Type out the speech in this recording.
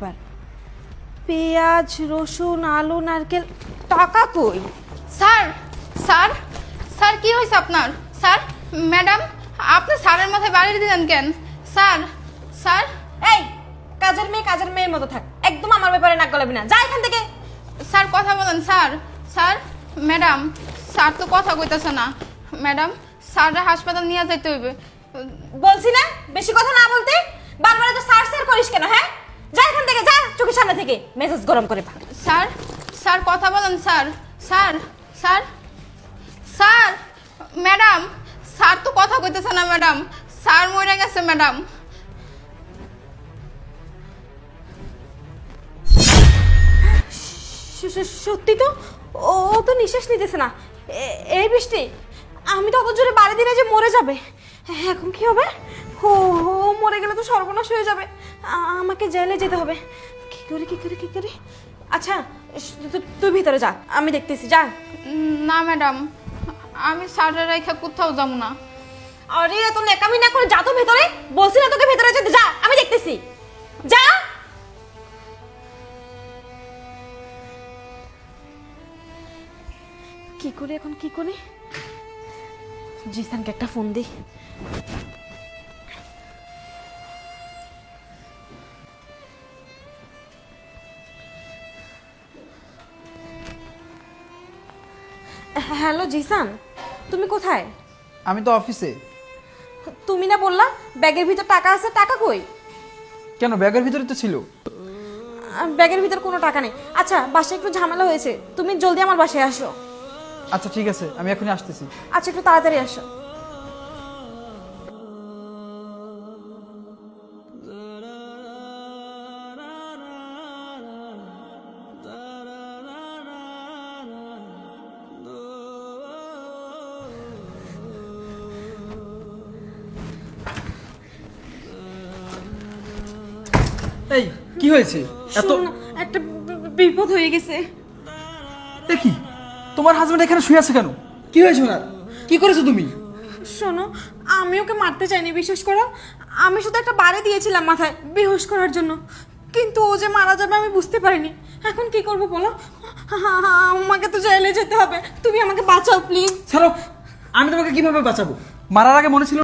ব্যাপার? পেঁয়াজ, রসুন, আলু, নারকেল, টাকা কই? স্যার স্যার স্যার কি হয়েছে আপনার? স্যার ম্যাডাম আপনি স্যারের মাথায় বাড়ি দিলেন কেন? স্যার স্যার এই কাজের মেয়ের মতো থাক, একদম আমার ব্যাপারে নাক গলাবি না, যা এখান থেকে। স্যার কথা বলেন স্যার। স্যার ম্যাডাম স্যার তো কথা কইতেছে না। ম্যাডাম স্যাররা হাসপাতাল নিয়ে যাইতে হইবে। বলছি না বেশি কথা না বলতে, বারবার তো সার সার করিস কেন? হ্যাঁ, যা এখান থেকে, যা চোখের সামনে থেকে, মেজাজ গরম করে ফেল। স্যার স্যার কথা বলেন sir. Sir sir sir madam sir তো কথা কইতেছে না ম্যাডাম, স্যার মরে গেছে ম্যাডাম। সত্যি তো, ও তো নিঃশ্বাস নিতেছে না। এই বৃষ্টি, আমি তো অত জোরে বাড়ি দিলে যে মরে যাবে। এখন কি হবে? ও মরে গেলে তো সর্বনাশ হয়ে যাবে, আমাকে জেলে যেতে হবে। কি করে? আচ্ছা তুই ভিতরে যা, আমি দেখতেছি, যা। না ম্যাডাম, আমি স্যারের রেখে কোথাও যাবো না। আরে এত নেকামি না করে যা তো ভেতরে, বলছি না তোকে ভেতরে যেতে, যা, আমি দেখতেছি, যা। এখন কি করি? জিসানকে একটা ফোন দিই। হ্যালো জিসান, তুমি কোথায়? আমি তো অফিসে। তুমি না বললা ব্যাগের ভিতর টাকা আছে, টাকা কই? কেন, ব্যাগের ভিতরে তো ছিল। ব্যাগের ভিতর কোনো টাকা নেই। আচ্ছা বাসায় একটু ঝামেলা হয়েছে, তুমি জলদি আমার বাসায় আসো। আচ্ছা ঠিক আছে, আমি এখনই আসতেছি। আচ্ছা একটু তাড়াতাড়ি আসো। এই কি হয়েছে? এত শোনো না, একটা বিপদ হয়ে গেছে। দেখি তোমার হাজবেন্ড এখানে শুয়ে আছে কেন? কি হয়েছে ওনার? কি করেছো তুমি? শোনো, আমি ওকে মারতে চাইনি, বিশ্বাস করো। আমি শুধু একটা বাড়ি দিয়েছিলাম মাথায় বেহুশ করার জন্য, কিন্তু ও যে মারা যাবে আমি বুঝতে পারিনি। এখন কি করবো বলো? আমাকে তো জেলে যেতে হবে, তুমি আমাকে বাঁচাও প্লিজ। ছাড়ো, আমি তোমাকে কিভাবে বাঁচাবো? মারার আগে মনে ছিল